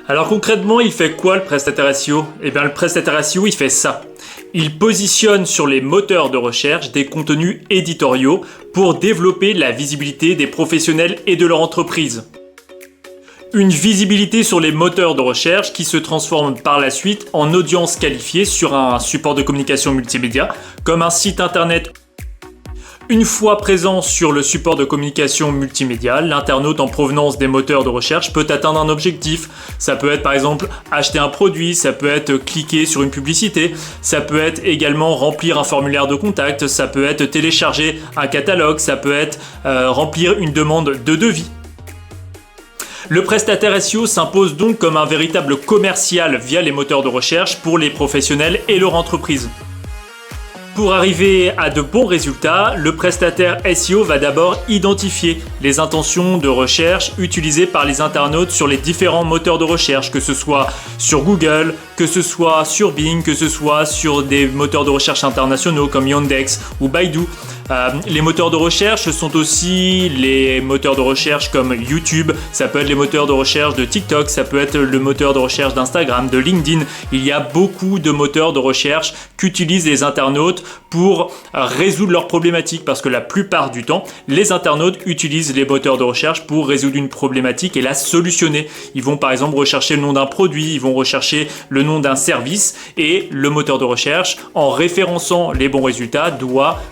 Alors concrètement, il fait quoi le prestataire SEO? Eh bien le prestataire SEO, il fait ça. Il positionne sur les moteurs de recherche des contenus éditoriaux pour développer la visibilité des professionnels et de leur entreprise. Une visibilité sur les moteurs de recherche qui se transforme par la suite en audience qualifiée sur un support de communication multimédia, comme un site internet. Une fois présent sur le support de communication multimédia, l'internaute en provenance des moteurs de recherche peut atteindre un objectif. Ça peut être par exemple acheter un produit, ça peut être cliquer sur une publicité, ça peut être également remplir un formulaire de contact, ça peut être télécharger un catalogue, ça peut être remplir une demande de devis. Le prestataire SEO s'impose donc comme un véritable commercial via les moteurs de recherche pour les professionnels et leur entreprise. Pour arriver à de bons résultats, le prestataire SEO va d'abord identifier les intentions de recherche utilisées par les internautes sur les différents moteurs de recherche, que ce soit sur Google, que ce soit sur Bing, que ce soit sur des moteurs de recherche internationaux comme Yandex ou Baidu. Les moteurs de recherche sont aussi les moteurs de recherche comme YouTube, ça peut être les moteurs de recherche de TikTok, ça peut être le moteur de recherche d'Instagram, de LinkedIn. Il y a beaucoup de moteurs de recherche qu'utilisent les internautes pour résoudre leurs problématiques, parce que la plupart du temps, les internautes utilisent les moteurs de recherche pour résoudre une problématique et la solutionner. Ils vont par exemple rechercher le nom d'un produit, ils vont rechercher le nom d'un service, et le moteur de recherche, en référençant les bons résultats, doit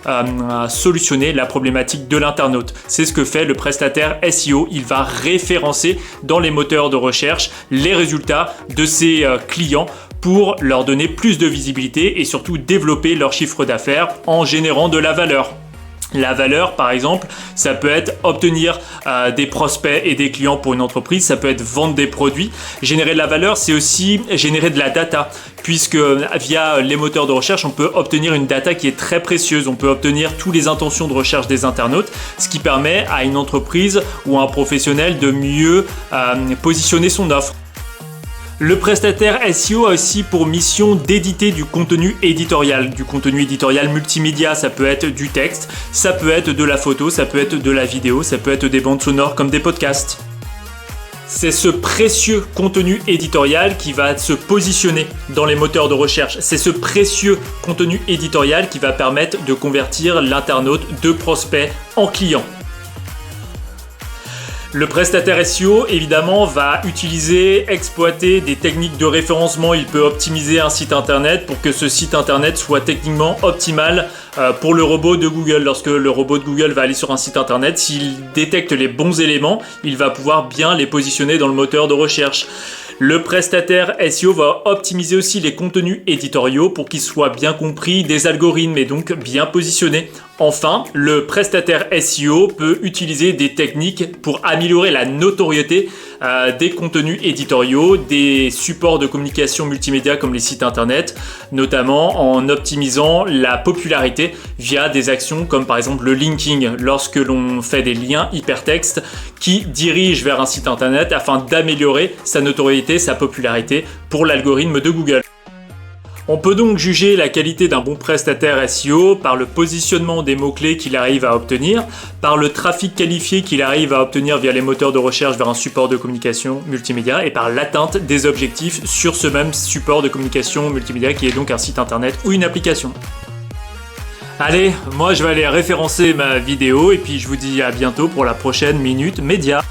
solutionner la problématique de l'internaute. C'est ce que fait le prestataire SEO. Il va référencer dans les moteurs de recherche les résultats de ses clients pour leur donner plus de visibilité et surtout développer leur chiffre d'affaires en générant de la valeur. La valeur, par exemple, ça peut être obtenir des prospects et des clients pour une entreprise, ça peut être vendre des produits. Générer de la valeur, c'est aussi générer de la data, puisque via les moteurs de recherche, on peut obtenir une data qui est très précieuse. On peut obtenir toutes les intentions de recherche des internautes, ce qui permet à une entreprise ou à un professionnel de mieux positionner son offre. Le prestataire SEO a aussi pour mission d'éditer du contenu éditorial multimédia. Ça peut être du texte, ça peut être de la photo, ça peut être de la vidéo, ça peut être des bandes sonores comme des podcasts. C'est ce précieux contenu éditorial qui va se positionner dans les moteurs de recherche. C'est ce précieux contenu éditorial qui va permettre de convertir l'internaute de prospect en client. Le prestataire SEO, évidemment, va exploiter des techniques de référencement. Il peut optimiser un site internet pour que ce site internet soit techniquement optimal pour le robot de Google. Lorsque le robot de Google va aller sur un site internet, s'il détecte les bons éléments, il va pouvoir bien les positionner dans le moteur de recherche. Le prestataire SEO va optimiser aussi les contenus éditoriaux pour qu'ils soient bien compris des algorithmes et donc bien positionnés. Enfin, le prestataire SEO peut utiliser des techniques pour améliorer la notoriété des contenus éditoriaux, des supports de communication multimédia comme les sites internet, notamment en optimisant la popularité via des actions comme par exemple le linking, lorsque l'on fait des liens hypertextes qui dirigent vers un site internet afin d'améliorer sa notoriété, sa popularité pour l'algorithme de Google. On peut donc juger la qualité d'un bon prestataire SEO par le positionnement des mots-clés qu'il arrive à obtenir, par le trafic qualifié qu'il arrive à obtenir via les moteurs de recherche vers un support de communication multimédia et par l'atteinte des objectifs sur ce même support de communication multimédia qui est donc un site internet ou une application. Allez, moi je vais aller référencer ma vidéo et puis je vous dis à bientôt pour la prochaine Minute Média.